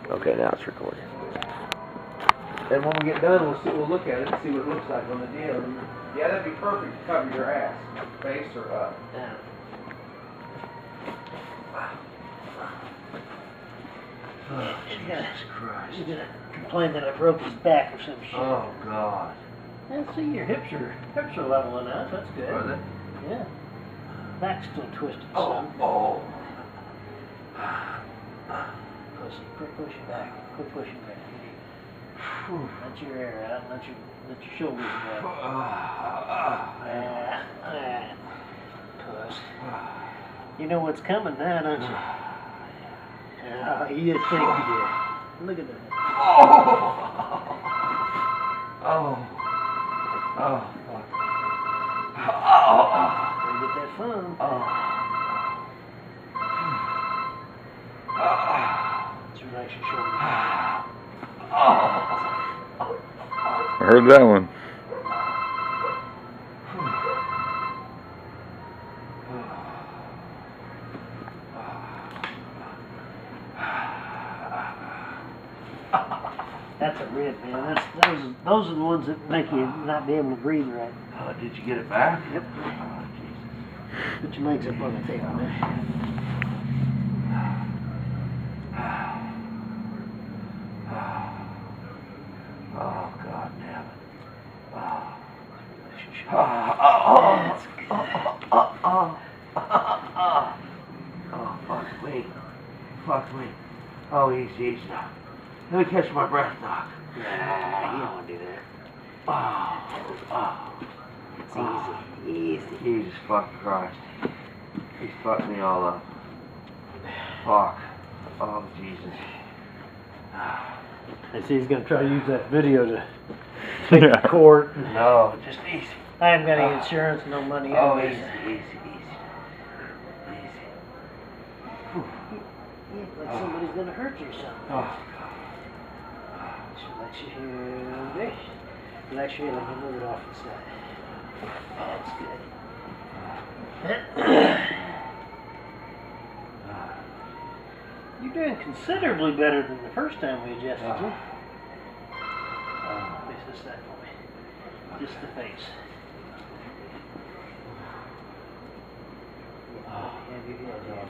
Okay, now it's recording. And when we get done, we'll look at it and see what it looks like on the deal. Yeah, that'd be perfect to cover your ass, face or up. Down. Oh, Jesus Christ. He's gonna complain that I broke his back or some shit. Oh, God. And see, your hips are leveling out. That's good. Are they? Yeah. Back's still twisted. Oh, some. oh. Pussy, quit pushing back. Quit pushing back. Let your air out. Let your shoulders go. Puss. You know what's coming now, don't you? Oh, you just think you did. Look at that. Oh, fuck. Gotta get that phone. Let's relax your shoulders. I heard that one. That's a rib, man. Those are the ones that make you not be able to breathe right. Did you get it back? Yep. Oh, Jesus. Put your legs up on the table, man. Oh, God damn it. Fuck me. Fuck me. Oh, easy now. Let me catch my breath, Doc. Nah, you don't want to do that. It's easy. Jesus fucking Christ. He's fucked me all up. Fuck. Oh, Jesus. I see he's going to try to use that video to take to court. No, just easy. I haven't got any insurance, no money. Oh, easy. Like somebody's going to hurt you or something. Oh, Just relax your hair. Relax your hair, let me move it off the side. That's good. You're doing considerably better than the first time we adjusted you. Face this side for me. Just the face. Have your head down.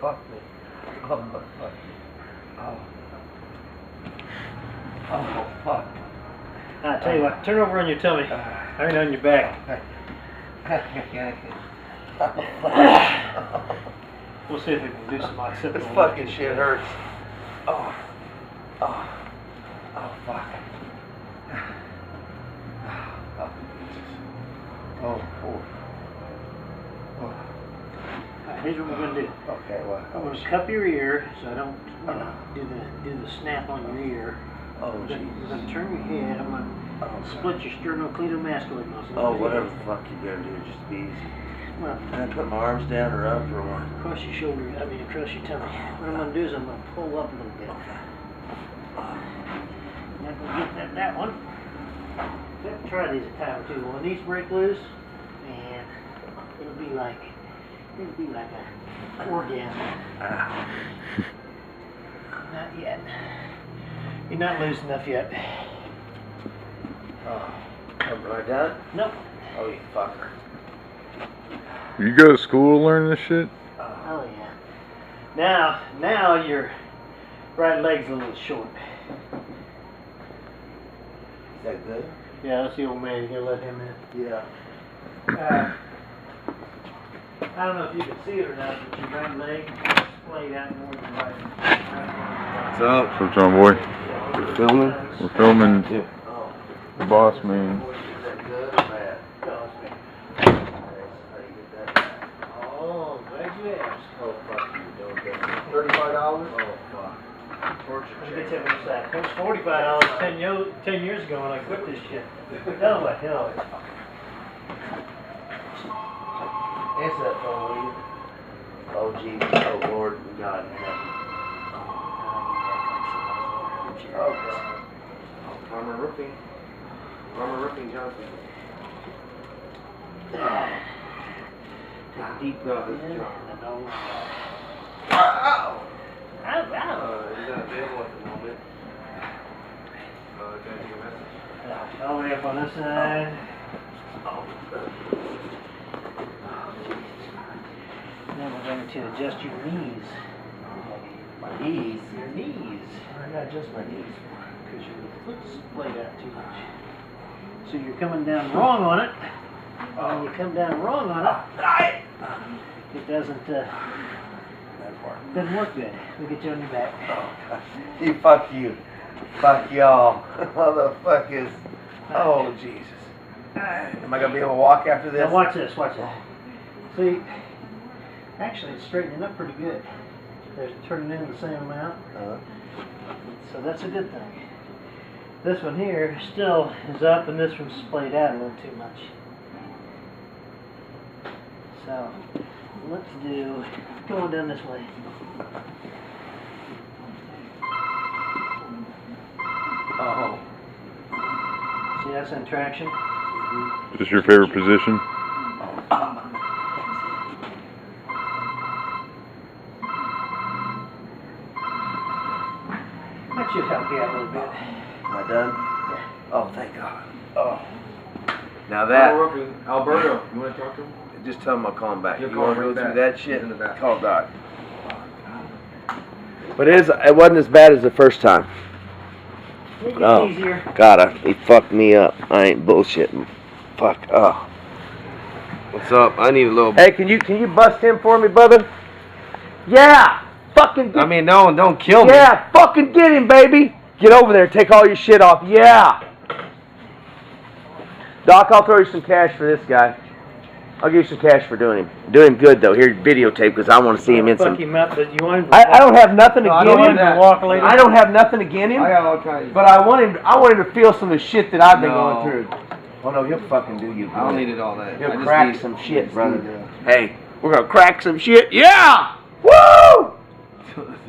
Fuck me. Oh, fuck. Oh, fuck. I tell you what, turn over on your tummy. I mean on your back. We'll see if we can do some occipital. This fucking shit hurts. Oh, fuck. Alright, here's what we're gonna do. Okay, what? I'm gonna cup your ear so I don't do the snap on your ear. Oh, We're Jesus. gonna turn your head. I'm gonna split your sternocleidomastoid muscle. Oh, whatever the fuck you gotta do, just be easy. Well, Can I put my arms down or up or what? across your shoulder. Across your tummy. What I'm gonna do is I'm gonna pull up a little bit. Now we'll get that one. Try these a time or two. When these break loose, man, it'll be like a orgasm. Not yet. You're not loose enough yet. Am I done? Nope. Oh, you fucker. You go to school to learn this shit? Oh yeah. Now your right leg's a little short. Is that good? Yeah, that's the old man. You gotta let him in. Yeah. I don't know if you can see it or not, but your right leg is splayed out more than right. What's up? What's up, boy? We're filming? We're filming Yeah. the boss man. Is that good or bad? Oh, glad you asked. Oh, fuck you, don't get it. $35? Oh, fuck. Torture Let me get that one aside. It was $45 10 years ago when I quit this shit. Hell of a hell. Answer that phone, will you? Oh, Jesus. Oh, Lord. God in heaven. Oh, Farmer Roofing. Farmer Roofing Johnson. deep No, breath this in is and John. a nose. Ow! Ow, He's not available at the moment. Can I take a message? ow. All the way up on this side. Oh. Then we're going to adjust your knees. My knees? Your knees. I got just my knees. Because your foot's splayed out too much. So you're coming down wrong on it. And when you come down wrong on it, it doesn't work good. We'll get you on your back. Hey, fuck you. Fuck y'all. Motherfuckers. Oh, Jesus. Am I going to be able to walk after this? Now watch this, watch this. See, actually it's straightening up pretty good. There's turning in the same amount. So that's a good thing. This one here still is up and this one's splayed out a little too much. So let's do, go on down this way. Oh. See, that's in traction. Is this your favorite position? That should help you out a little bit. Am I done? Yeah. Oh, thank God. Oh. Now that, Alberto, you want to talk to him? just tell him I'll call him back. You'll You call want to him go right through back. that shit? He's in the back. Call Doc. But it wasn't as bad as the first time. It gets Oh. easier. God, he fucked me up. I ain't bullshitting. Fuck. Oh. What's up? I need a little. Hey, can you bust him for me, brother? Yeah. Fucking. I mean, no, don't kill me. Yeah, fucking get him, baby. Get over there. Take all your shit off. Yeah. Doc, I'll throw you some cash for this guy. I'll give you some cash for doing him. Do him good though. Here, videotape because I want to see him in some. Fuck him up, but you want him to I don't have nothing No, I against don't him. want that. walk later? I don't have nothing against him. I got all kinds. But I want him to feel some of the shit that I've been No. going through. Oh no, he'll fucking do you. I don't need it all that. He'll I just crack need- some I shit, just brother. need, Hey, we're gonna crack some shit. Yeah! Woo!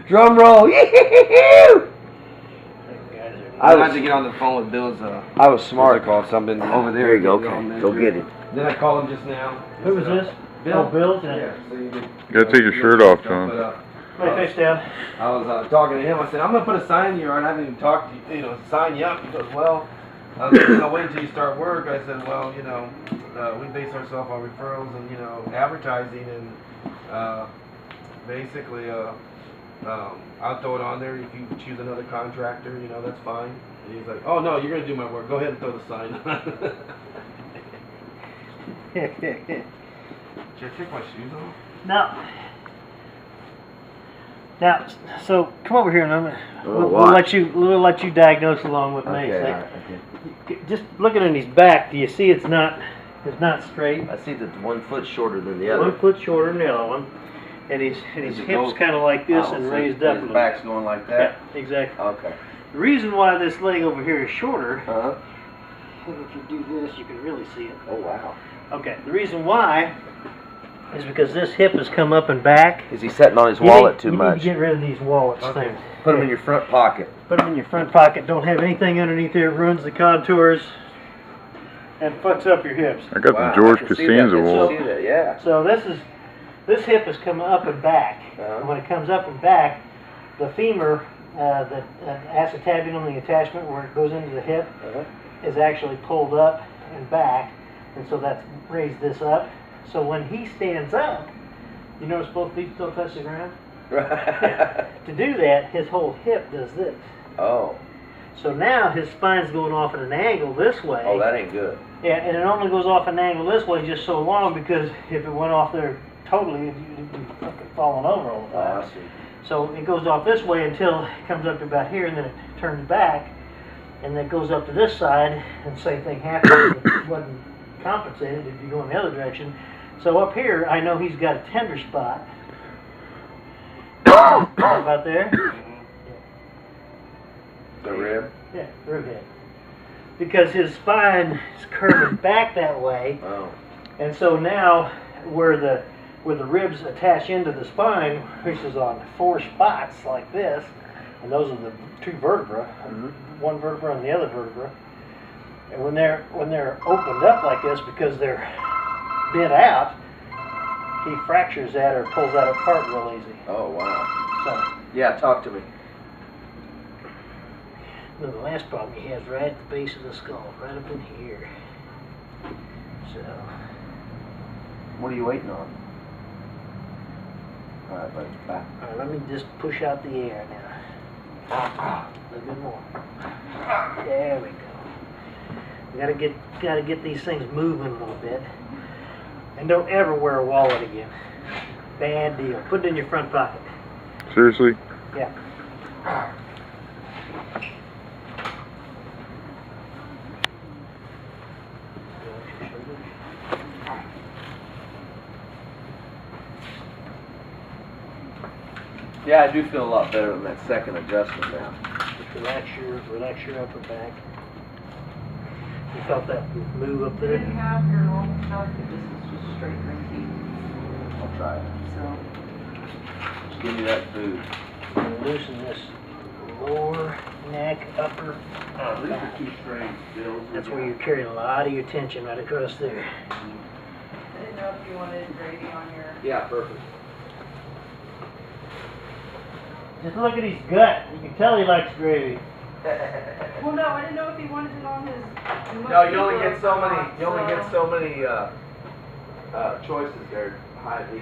Drum roll. Yee-hee-hee-hoo! I had to get on the phone with Bill's. I was smart. Call something over there. There you go. Get it on Okay, there. go get it. Then I called him just now. Who was this? Bill. Oh, Bill? Yeah. So you did, You gotta take your shirt off, John. My face down. I was talking to him. I said, I'm gonna put a sign in your yard. I haven't even talked to you, sign you up. He goes, well, I was like, I'll wait until you start work. I said, well, we base ourselves on referrals and advertising and basically I'll throw it on there. If you choose another contractor, that's fine. And he's like, oh no, you're gonna do my work. Go ahead and throw the sign on. Should I take my shoes off? Now, so come over here a moment. Oh, We'll let you diagnose along with me. Okay, See? Just looking at his back, do you see it's not straight? I see that 1 foot shorter than the 1 foot shorter than the other one, and his Is it hips gold? kind of like this Oh, and so raised up a his little. back's going like Yeah, that? exactly. Okay. The reason why this leg over here is shorter, Uh-huh. if you do this, you can really see it. Oh, wow. Okay, the reason why is because this hip has come up and back. Is he sitting on his You wallet need- too you much? need to get rid of these wallets Okay. things. Put them in your front pocket. Put them in your front pocket. Don't have anything underneath there. It ruins the contours and fucks up your hips. I got Wow, the George I can see that. Costanza I can wall. see that, yeah. So this hip has come up and back. Uh-huh. And when it comes up and back, the femur, the acetabulum, the attachment where it goes into the hip, Uh-huh. is actually pulled up and back, and so that's raised this up. So when he stands up, you notice both feet still touch the ground? To do that, his whole hip does this. Oh. So now his spine's going off at an angle this way. Oh, that ain't good. Yeah, and it only goes off an angle this way just so long because if it went off there totally, you'd be fucking falling over all the Oh, time. I see. So it goes off this way until it comes up to about here, and then it turns back, and then it goes up to this side, and the same thing happens. It wasn't compensated if you go in the other direction. So up here, I know he's got a tender spot. About there? The rib? Yeah, rib head. Because his spine is curving back that way, Oh. and so now where the ribs attach into the spine, which is on 4 spots like this, and those are the 2 vertebrae, one vertebra and the other vertebra. And when they're opened up like this because they're bent out, the ribs attach into the spine. And so now his spine is curving back that way, and so now where the ribs attach into the spine, which is on 4 spots like this, and those are the 2 vertebrae, one vertebra and the other vertebra. And when they're opened up like this because they're bent out, the he fractures that or pulls that apart real easy. Oh, wow. So, Yeah, talk to me. the last problem he has right at the base of the skull, right up in here. So, What are you waiting on? All right, buddy, back. all right, let me just push out the air now. A little bit more. There we go. We gotta get these things moving a little bit. And don't ever wear a wallet again. Bad deal. Put it in your front pocket. Seriously? Yeah. Yeah, I do feel a lot better than that second adjustment now. Just relax your upper back. You felt that move up there? You have your normal stuff, but this is just straight Reiki. I'll try it. So, Just give me that food. And loosen this lower neck, upper. These are two straight bills. That's where you're carrying a lot of your tension right across there. I didn't know if you wanted gravy on your. Yeah, perfect. Just look at his gut. You can tell he likes gravy. Well, no, I didn't know if he wanted it on his. No, you only get so many. You only get so many choices there. High heat.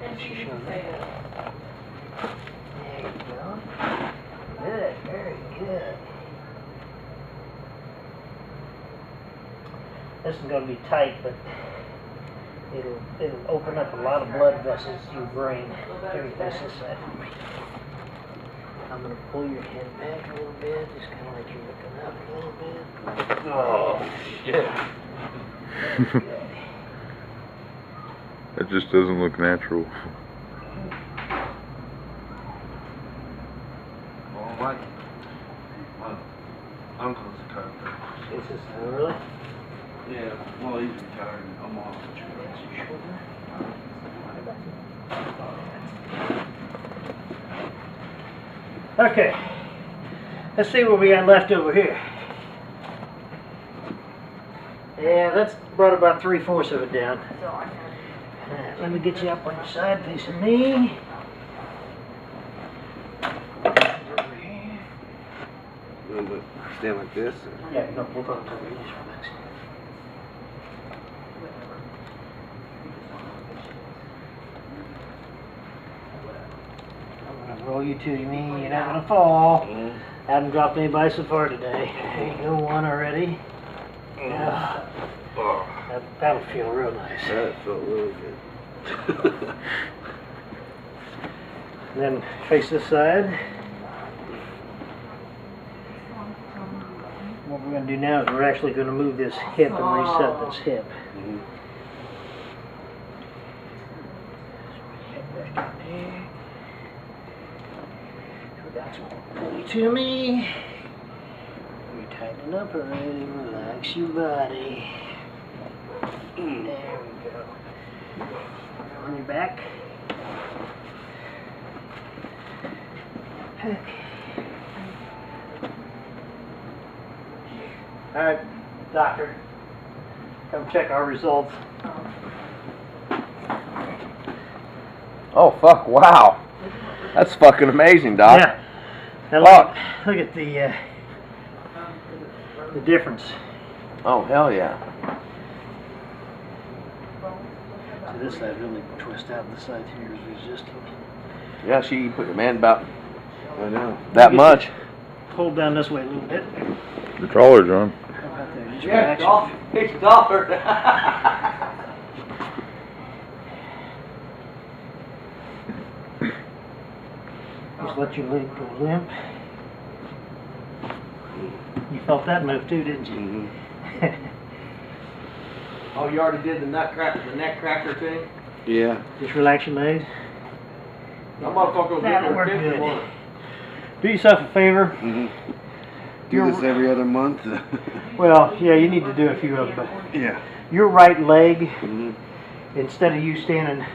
And she can say it. There you go. Good, very good. This is going to be tight, but it'll open up a lot of blood vessels to your brain. Carry this side for me. I'm going to pull your head back a little bit, just kind of like you're looking up a little bit. Oh shit. Okay. It just doesn't look natural. Well, my uncle's a chiropractor. This is really? Yeah, well, he's retired. I'm off. That's your shoulder. Okay, let's see what we got left over here. Yeah, that's brought about 3/4 of it down. So I had. Alright, let me get you up on your side facing me. Over here. You want to stand like this? Yeah, no, we'll put it over here. Just relax. I'm gonna roll you to your knee. You're not gonna fall. Haven't dropped anybody so far today. There you go, one already. Yeah. Oh, That'll feel real nice. that felt really good. Then face this side. What we're going to do now is we're actually going to move this hip and reset this hip. Mhm. Hip back in there. That's what pull you to me. You're tightening up already. Relax your body. There we go. On your back. Alright, doctor. Come check our results. Oh fuck! Wow, that's fucking amazing, Doc. Yeah. Now look at the difference. Oh hell yeah. So this side really twists out, this side here is resisting. Yeah, she put your man about. I know that much. Hold down this way a little bit. The trawler, John. How about there? Just Yeah, relax. it's dollar. Just let your leg go limp. You felt that move too, didn't you? Mhm. Oh, you already did the neck cracker thing? Yeah. Just relax your legs. That motherfucker was That'll getting work her good. good. Do yourself a favor. Mm-hmm. Your- Do this every other month? Well, yeah, you need to do a few of them, but Yeah. your right leg, Mm-hmm. instead of you standing,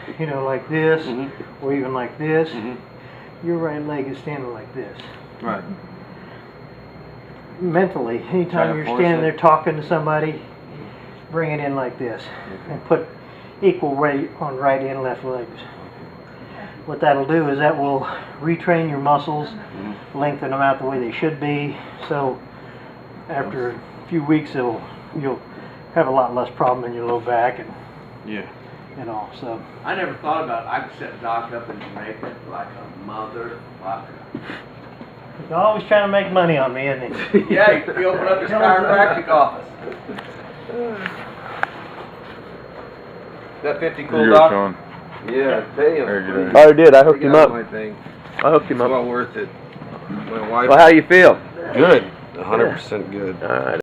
like this, Mhm. or even like this, Mm-hmm. your right leg is standing like this. Right. Mentally, Try anytime to you're force standing it. there talking to somebody, bring it in like this, and put equal weight on right and left legs. What that'll do is that will retrain your muscles, lengthen them out the way they should be. So after a few weeks, you'll have a lot less problem in your low back and all. So I never thought about it. I could set Doc up in Jamaica like a motherfucker. he's always trying to make money on me, isn't he? Yeah, he opened up his chiropractic office. That 50 Here cool, you go, Doc? Sean. Yeah, pay him. There you go. I already did. I hooked Take him it out up. of my thing. I hooked him It's up. well worth it. My wife. Well, how you feel? Good. 100% good. All right.